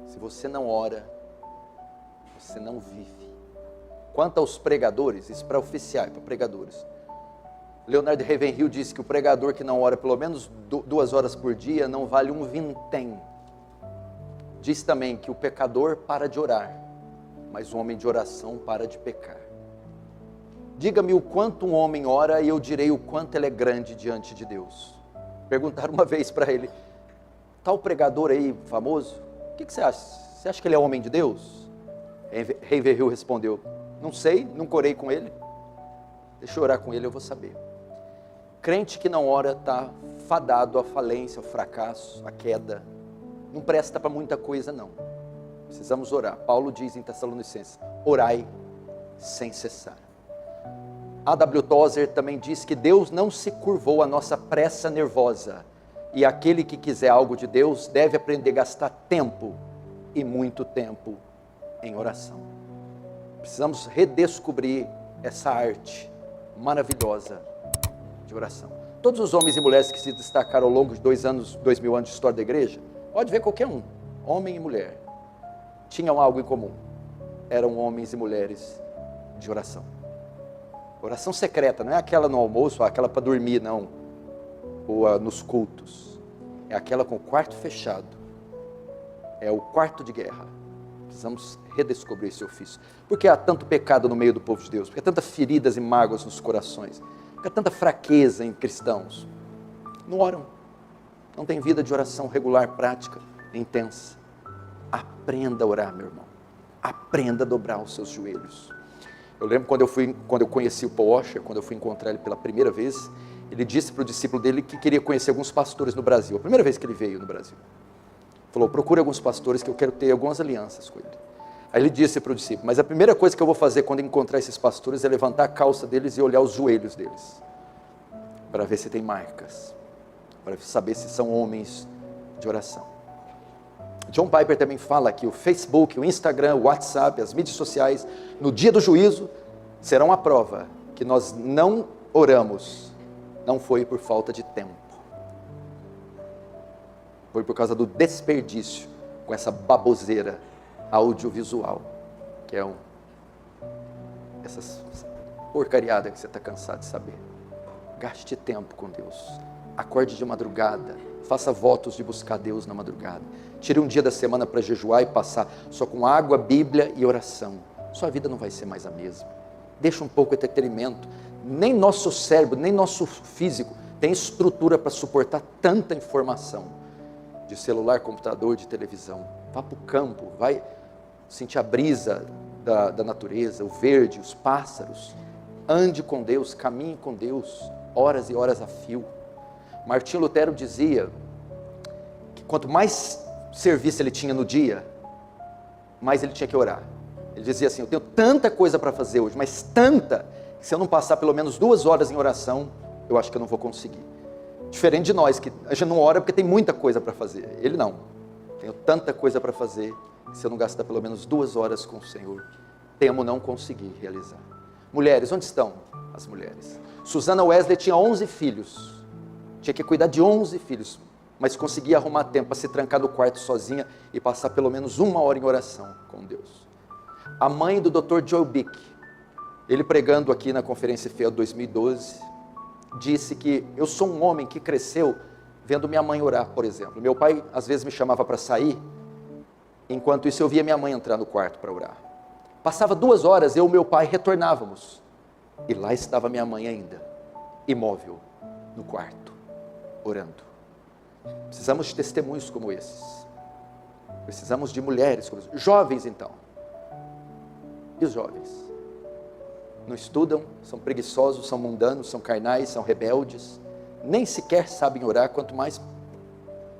Se você não ora, você não vive. Quanto aos pregadores, isso para oficiais, para pregadores. Leonardo Ravenhill disse que o pregador que não ora pelo menos 2 horas por dia não vale um vintém. Diz também que o pecador para de orar, mas o homem de oração para de pecar. Diga-me o quanto um homem ora e eu direi o quanto ele é grande diante de Deus. Perguntaram uma vez para ele, tal pregador aí famoso, o que você acha? Você acha que ele é homem de Deus? Ravenhill respondeu, não sei, nunca orei com ele. Deixa eu orar com ele, eu vou saber. Crente que não ora está fadado à falência, ao fracasso, à queda. Não presta para muita coisa não. Precisamos orar. Paulo diz em Tessalonicenses, orai sem cessar. A.W. Tozer também diz que Deus não se curvou à nossa pressa nervosa. E aquele que quiser algo de Deus deve aprender a gastar tempo e muito tempo em oração. Precisamos redescobrir essa arte maravilhosa de oração. Todos os homens e mulheres que se destacaram ao longo de 2000 anos de história da igreja, pode ver qualquer um, homem e mulher, tinham algo em comum. Eram homens e mulheres de oração. Oração secreta, não é aquela no almoço, ou aquela para dormir, não. Ou nos cultos. É aquela com o quarto fechado. É o quarto de guerra. Precisamos redescobrir esse ofício. Por que há tanto pecado no meio do povo de Deus? Por que há tantas feridas e mágoas nos corações? Por que há tanta fraqueza em cristãos? Não oram. Não tem vida de oração regular, prática, intensa. Aprenda a orar, meu irmão. Aprenda a dobrar os seus joelhos. Eu lembro quando eu conheci o Paul Washer, quando eu fui encontrar ele pela primeira vez, ele disse para o discípulo dele que queria conhecer alguns pastores no Brasil. A primeira vez que ele veio no Brasil. Falou, procure alguns pastores que eu quero ter algumas alianças com ele. Aí ele disse para o discípulo, mas a primeira coisa que eu vou fazer quando encontrar esses pastores é levantar a calça deles e olhar os joelhos deles. Para ver se tem marcas. Para saber se são homens de oração. John Piper também fala que o Facebook, o Instagram, o WhatsApp, as mídias sociais, no dia do juízo, serão a prova que nós não oramos. Não foi por falta de tempo. Foi por causa do desperdício com essa baboseira audiovisual, que é essas porcariadas que você está cansado de saber. Gaste tempo com Deus. Acorde de madrugada. Faça votos de buscar Deus na madrugada. Tire um dia da semana para jejuar e passar só com água, Bíblia e oração. Sua vida não vai ser mais a mesma. Deixa um pouco de entretenimento. Nem nosso cérebro, nem nosso físico tem estrutura para suportar tanta informação. De celular, computador, de televisão. Vá para o campo, vai sentir a brisa da natureza, o verde, os pássaros. Ande com Deus, caminhe com Deus, horas e horas a fio. Martinho Lutero dizia que quanto mais serviço ele tinha no dia, mais ele tinha que orar. Ele dizia assim, eu tenho tanta coisa para fazer hoje, mas tanta, que se eu não passar pelo menos 2 horas em oração, eu acho que eu não vou conseguir. Diferente de nós, que a gente não ora porque tem muita coisa para fazer. Ele não. Tenho tanta coisa para fazer, que se eu não gastar pelo menos 2 horas com o Senhor, temo não conseguir realizar. Mulheres, onde estão as mulheres? Susana Wesley tinha 11 filhos. Tinha que cuidar de 11 filhos, mas conseguia arrumar tempo para se trancar no quarto sozinha e passar pelo menos 1 hora em oração com Deus. A mãe do Dr. Joe Bick, ele pregando aqui na Conferência Fiel 2012, disse que eu sou um homem que cresceu vendo minha mãe orar, por exemplo. Meu pai às vezes me chamava para sair, enquanto isso eu via minha mãe entrar no quarto para orar. Passava 2 horas, eu e meu pai retornávamos, e lá estava minha mãe ainda, imóvel, no quarto, orando. Precisamos de testemunhos como esses. Precisamos de mulheres como esses. Jovens então. E os jovens? Não estudam, são preguiçosos, são mundanos, são carnais, são rebeldes, nem sequer sabem orar, quanto mais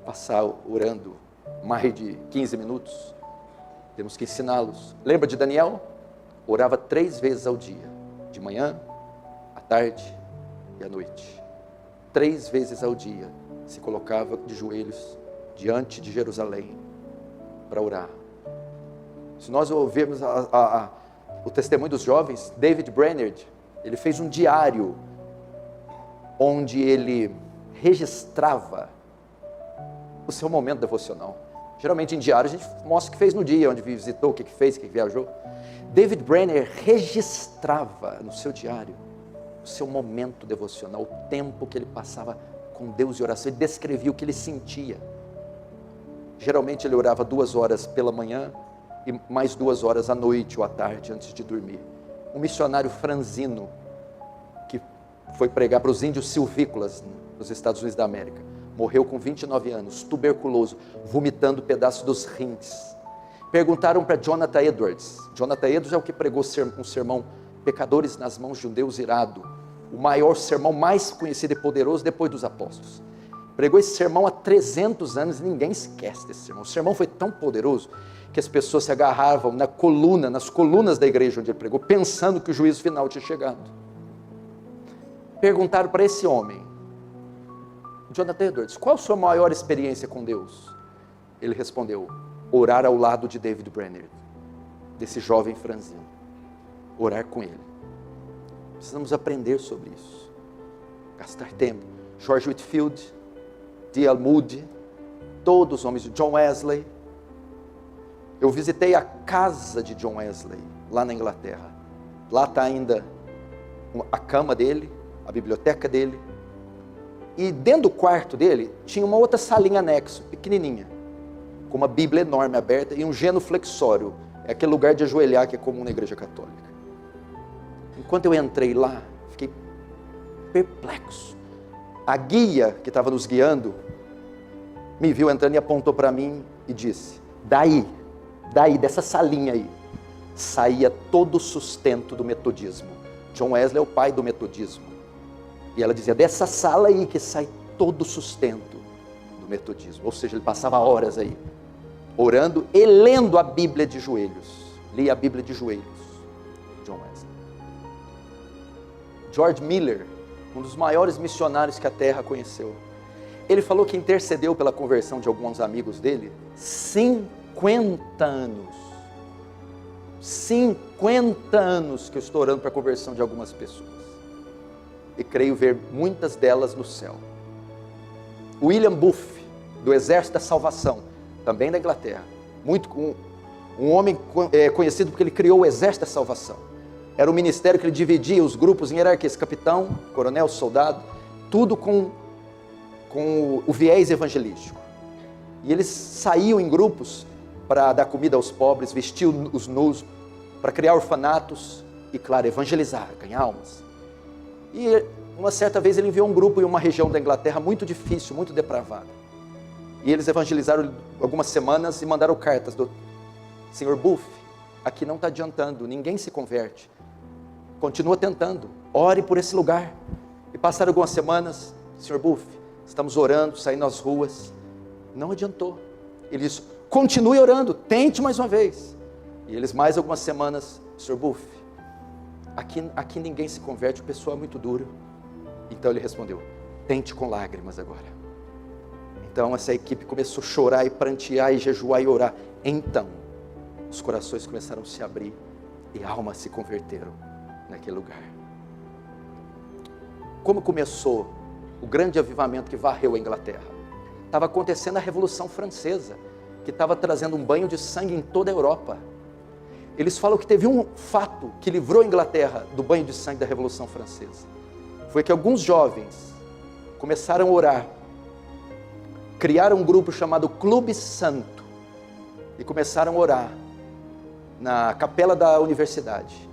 passar orando mais de 15 minutos. Temos que ensiná-los. Lembra de Daniel? Orava 3 vezes ao dia, de manhã, à tarde e à noite. 3 vezes ao dia se colocava de joelhos diante de Jerusalém para orar. Se nós ouvirmos o testemunho dos jovens, David Brainerd, ele fez um diário onde ele registrava o seu momento devocional. Geralmente em diário a gente mostra o que fez no dia, onde visitou, o que fez, o que viajou. David Brainerd registrava no seu diário o seu momento devocional, o tempo que ele passava com Deus em oração. Ele descrevia o que ele sentia. Geralmente ele orava 2 horas pela manhã e mais 2 horas à noite ou à tarde antes de dormir. Um missionário franzino que foi pregar para os índios silvícolas nos Estados Unidos da América. Morreu com 29 anos, tuberculoso, vomitando pedaços dos rins. Perguntaram para Jonathan Edwards. Jonathan Edwards é o que pregou um sermão, Pecadores nas Mãos de um Deus Irado. O maior sermão, mais conhecido e poderoso depois dos apóstolos. Pregou esse sermão há 300 anos e ninguém esquece desse sermão. O sermão foi tão poderoso que as pessoas se agarravam nas colunas da igreja onde ele pregou, pensando que o juízo final tinha chegado. Perguntaram para esse homem, Jonathan Edwards, qual a sua maior experiência com Deus? Ele respondeu, orar ao lado de David Brainerd, desse jovem franzino. Orar com ele. Precisamos aprender sobre isso. Gastar tempo. George Whitefield, D.L. Moody, todos os homens de John Wesley. Eu visitei a casa de John Wesley, lá na Inglaterra. Lá está ainda a cama dele, a biblioteca dele. E dentro do quarto dele, tinha uma outra salinha anexo, pequenininha, com uma Bíblia enorme aberta e um genuflexório. É aquele lugar de ajoelhar que é comum na igreja católica. Enquanto eu entrei lá, fiquei perplexo. A guia que estava nos guiando, me viu entrando e apontou para mim e disse, daí, dessa salinha aí, saía todo o sustento do metodismo. John Wesley é o pai do metodismo. E ela dizia, dessa sala aí que sai todo o sustento do metodismo. Ou seja, ele passava horas aí, orando e lendo a Bíblia de joelhos. Lia a Bíblia de joelhos, John Wesley. George Miller, um dos maiores missionários que a terra conheceu. Ele falou que intercedeu pela conversão de alguns amigos dele 50 anos. 50 anos que eu estou orando para a conversão de algumas pessoas. E creio ver muitas delas no céu. William Booth, do Exército da Salvação, também da Inglaterra. Um homem conhecido porque ele criou o Exército da Salvação. Era um ministério que ele dividia os grupos em hierarquias, capitão, coronel, soldado, tudo com o viés evangelístico. E eles saíam em grupos para dar comida aos pobres, vestir os nus, para criar orfanatos e, claro, evangelizar, ganhar almas. E uma certa vez ele enviou um grupo em uma região da Inglaterra muito difícil, muito depravada. E eles evangelizaram algumas semanas e mandaram cartas do Sr. Booth, aqui não está adiantando, ninguém se converte. Continua tentando, ore por esse lugar. E passaram algumas semanas, Sr. Booth, estamos orando, saindo nas ruas. Não adiantou. Ele disse, continue orando, tente mais uma vez. E eles mais algumas semanas, Sr. Booth, aqui ninguém se converte, o pessoal é muito duro. Então ele respondeu, tente com lágrimas agora. Então essa equipe começou a chorar e prantear e jejuar e orar. Então, os corações começaram a se abrir e almas se converteram naquele lugar. Como começou o grande avivamento que varreu a Inglaterra? Estava acontecendo a Revolução Francesa, que estava trazendo um banho de sangue em toda a Europa. Eles falam que teve um fato que livrou a Inglaterra do banho de sangue da Revolução Francesa. Foi que alguns jovens começaram a orar, criaram um grupo chamado Clube Santo e começaram a orar na capela da universidade,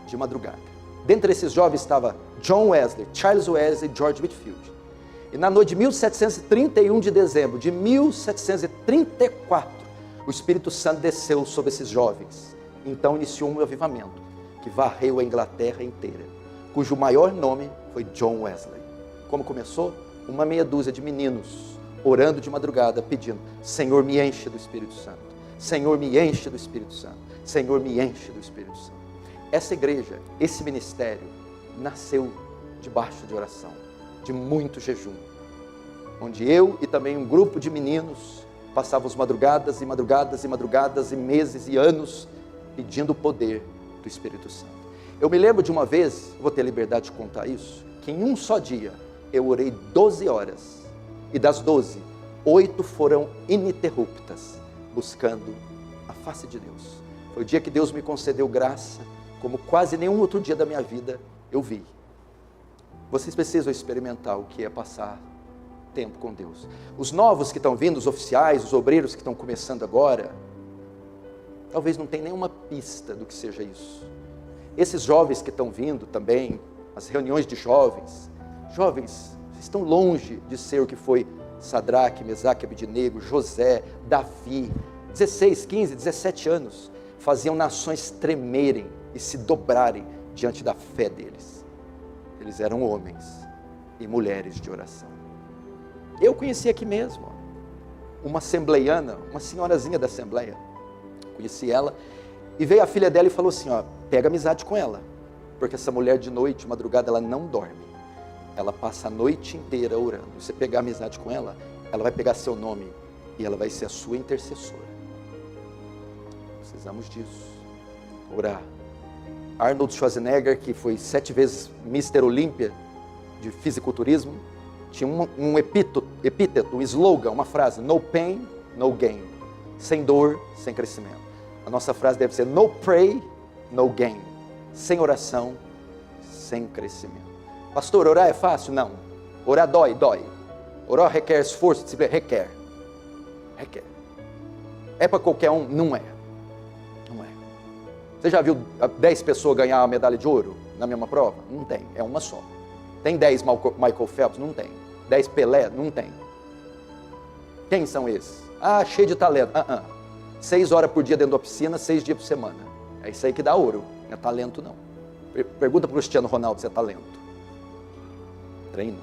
de madrugada. Dentre esses jovens estava John Wesley, Charles Wesley e George Whitefield. E na noite de 1731 de dezembro de 1734, o Espírito Santo desceu sobre esses jovens. Então iniciou um avivamento que varreu a Inglaterra inteira, cujo maior nome foi John Wesley. Como começou? Uma meia dúzia de meninos orando de madrugada, pedindo, Senhor, me enche do Espírito Santo. Senhor, me enche do Espírito Santo. Senhor, me enche do Espírito Santo. Essa igreja, esse ministério, nasceu debaixo de oração, de muito jejum, onde eu e também um grupo de meninos passávamos madrugadas e madrugadas e madrugadas e meses e anos pedindo o poder do Espírito Santo. Eu me lembro de uma vez, vou ter liberdade de contar isso, que em um só dia eu orei 12 horas e das 12, 8 foram ininterruptas, buscando a face de Deus. Foi o dia que Deus me concedeu graça, como quase nenhum outro dia da minha vida eu vi. Vocês precisam experimentar o que é passar tempo com Deus. Os novos que estão vindo, os oficiais, os obreiros que estão começando agora, talvez não tenham nenhuma pista do que seja isso. Esses jovens que estão vindo também, as reuniões de jovens, vocês estão longe de ser o que foi Sadraque, Mesaque, Abednego, José, Davi, 16, 15, 17 anos, faziam nações tremerem e se dobrarem diante da fé deles. Eles eram homens e mulheres de oração. Eu conheci aqui mesmo, uma assembleiana, uma senhorazinha da assembleia, conheci ela, e veio a filha dela e falou assim, pega amizade com ela, porque essa mulher de noite, madrugada, ela não dorme, ela passa a noite inteira orando. Você pegar amizade com ela, ela vai pegar seu nome e ela vai ser a sua intercessora. Precisamos disso, orar. Arnold Schwarzenegger, que foi 7 vezes Mr. Olímpia de fisiculturismo, tinha um epíteto, um slogan, uma frase: no pain, no gain. Sem dor, sem crescimento. A nossa frase deve ser: no pray, no gain. Sem oração, sem crescimento. Pastor, orar é fácil? Não. Orar dói. Orar requer esforço, disciplina? Requer. É para qualquer um? Não é. Você já viu 10 pessoas ganhar a medalha de ouro na mesma prova? Não tem, é uma só. Tem 10 Michael Phelps? Não tem. 10 Pelé? Não tem. Quem são esses? Cheio de talento. 6 horas por dia dentro da piscina, 6 dias por semana. É isso aí que dá ouro, não é talento não. Pergunta para o Cristiano Ronaldo se é talento. Treino,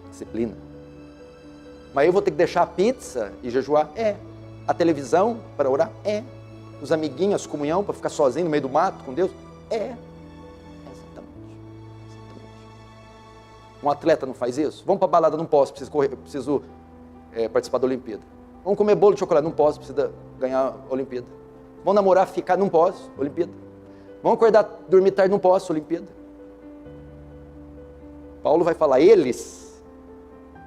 disciplina. Mas eu vou ter que deixar a pizza e jejuar? A televisão para orar? Os amiguinhos, comunhão, para ficar sozinho no meio do mato com Deus? Exatamente. Um atleta não faz isso? Vamos para a balada? Não posso, preciso participar da Olimpíada. Vamos comer bolo de chocolate? Não posso, precisa ganhar a Olimpíada. Vamos namorar, ficar? Não posso, Olimpíada. Vamos acordar, dormir tarde? Não posso, Olimpíada. Paulo vai falar, eles,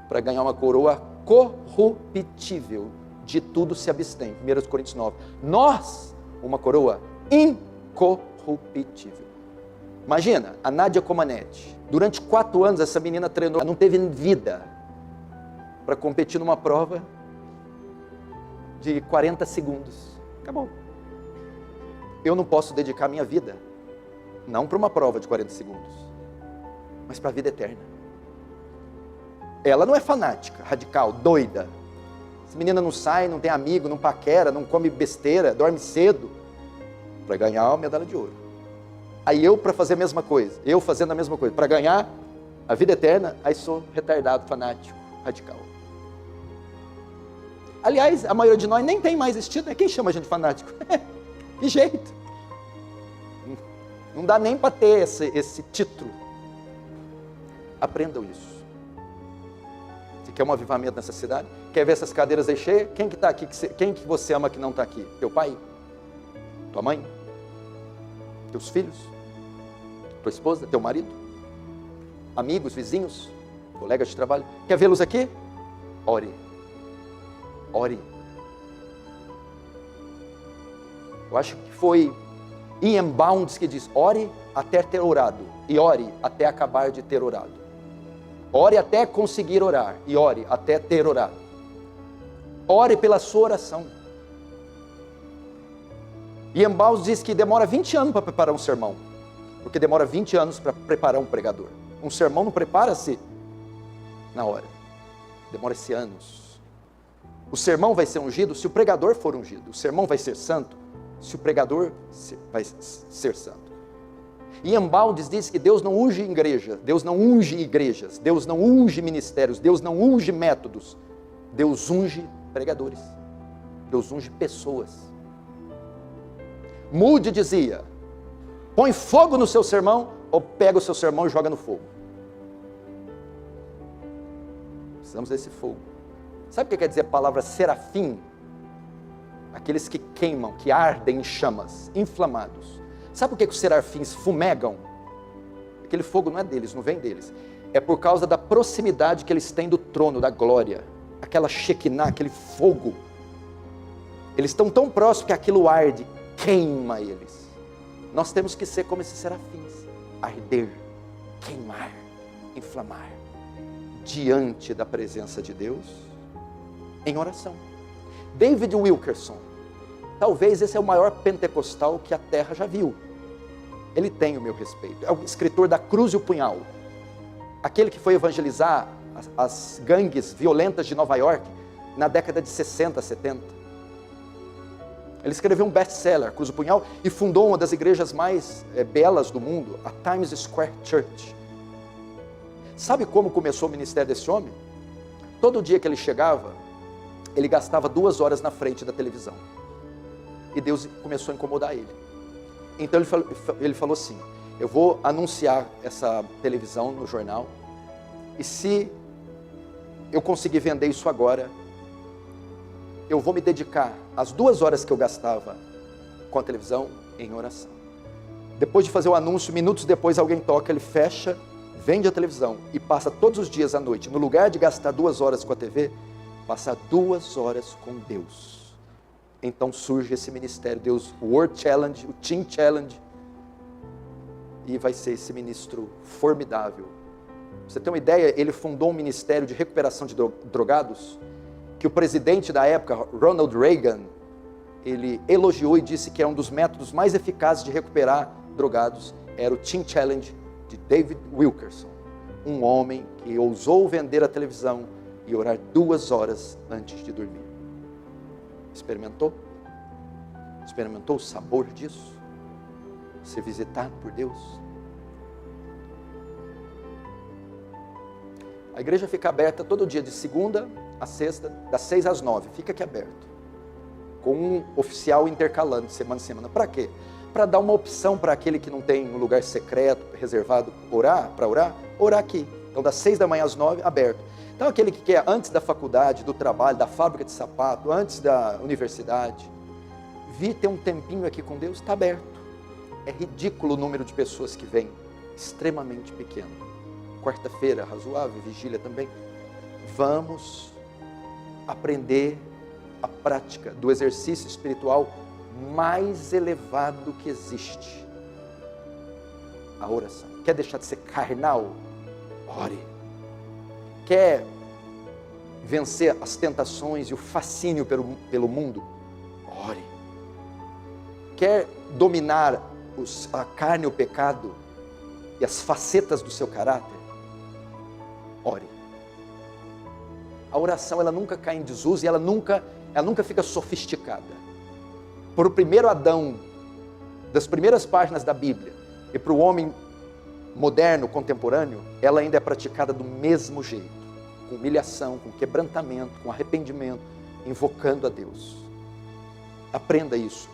para ganhar uma coroa corruptível, de tudo se abstém. 1 Coríntios 9. Nós, uma coroa incorruptível. Imagina, a Nádia Comaneci. Durante 4 anos essa menina treinou, não teve vida para competir numa prova de 40 segundos. Acabou. Eu não posso dedicar minha vida, não para uma prova de 40 segundos, mas para a vida eterna. Ela não é fanática, radical, doida. Essa menina não sai, não tem amigo, não paquera, não come besteira, dorme cedo, para ganhar uma medalha de ouro. Aí eu, para fazer a mesma coisa, fazendo a mesma coisa, para ganhar a vida eterna, aí sou retardado, fanático, radical. Aliás, a maioria de nós nem tem mais esse título, né? Quem chama a gente de fanático? Que jeito. Não dá nem para ter esse título. Aprendam isso. Você quer um avivamento nessa cidade? Quer ver essas cadeiras aí cheias? Quem que está aqui? Quem que você ama que não está aqui? Teu pai? Tua mãe? Teus filhos? Tua esposa? Teu marido? Amigos, vizinhos? Colegas de trabalho? Quer vê-los aqui? Ore. Eu acho que foi Ian Bounds que diz, ore até ter orado, e ore até acabar de ter orado. Ore até conseguir orar, e ore até ter orado. Ore pela sua oração. Ian Bounds diz que demora 20 anos para preparar um sermão, porque demora 20 anos para preparar um pregador. Um sermão não prepara-se na hora, demora-se anos. O sermão vai ser ungido se o pregador for ungido. O sermão vai ser santo se o pregador vai ser santo. Ian Bounds diz que Deus não unge igreja, Deus não unge igrejas, Deus não unge ministérios, Deus não unge métodos, Deus unge pregadores, Deus unge pessoas. Moody dizia, põe fogo no seu sermão ou pega o seu sermão e joga no fogo. Precisamos desse fogo. Sabe o que quer dizer a palavra serafim? Aqueles que queimam, que ardem em chamas, inflamados. Sabe por que os serafins fumegam? Aquele fogo não é deles, não vem deles. É por causa da proximidade que eles têm do trono, da glória. Aquela Shekinah, aquele fogo Eles estão tão próximos que aquilo arde, queima eles. Nós temos que ser como esses serafins, arder, queimar, inflamar, diante da presença de Deus, em oração. David Wilkerson, talvez esse é o maior pentecostal que a terra já viu. Ele tem o meu respeito. É o escritor da Cruz e o Punhal. Aquele que foi evangelizar as gangues violentas de Nova York na década de 60, 70. Ele escreveu um best-seller, Cruz e o Punhal, e fundou uma das igrejas mais belas do mundo, a Times Square Church. Sabe como começou o ministério desse homem? Todo dia que ele chegava, ele gastava 2 horas na frente da televisão. E Deus começou a incomodar ele. Então ele falou assim, eu vou anunciar essa televisão no jornal, e se eu conseguir vender isso agora, eu vou me dedicar às 2 horas que eu gastava com a televisão em oração. Depois de fazer o anúncio, minutos depois alguém toca, ele fecha, vende a televisão e passa todos os dias à noite, no lugar de gastar 2 horas com a TV, passa 2 horas com Deus. Então surge esse ministério, Deus, o World Challenge, o Teen Challenge, e vai ser esse ministro formidável. Pra você ter uma ideia, ele fundou um ministério de recuperação de drogados, que o presidente da época, Ronald Reagan, ele elogiou e disse que é um dos métodos mais eficazes de recuperar drogados, era o Teen Challenge de David Wilkerson, um homem que ousou vender a televisão e orar 2 horas antes de dormir. Experimentou? Experimentou o sabor disso? Ser visitado por Deus? A igreja fica aberta todo dia, de segunda a sexta, das 6 às 9, fica aqui aberto, com um oficial intercalando de semana em semana. Para quê? Para dar uma opção para aquele que não tem um lugar secreto, reservado, para orar aqui. Então das 6 da manhã às 9, aberto. Então aquele que quer antes da faculdade, do trabalho, da fábrica de sapato, antes da universidade, vir ter um tempinho aqui com Deus, está aberto. É ridículo o número de pessoas que vêm, extremamente pequeno. Quarta-feira, razoável, vigília também. Vamos aprender a prática do exercício espiritual mais elevado que existe. A oração. Quer deixar de ser carnal? Ore. Quer vencer as tentações e o fascínio pelo mundo? Ore. Quer dominar a carne e o pecado e as facetas do seu caráter? Ore. A oração, ela nunca cai em desuso e ela nunca fica sofisticada. Para o primeiro Adão, das primeiras páginas da Bíblia, e para o homem moderno, contemporâneo, ela ainda é praticada do mesmo jeito, com humilhação, com quebrantamento, com arrependimento, invocando a Deus. Aprenda isso.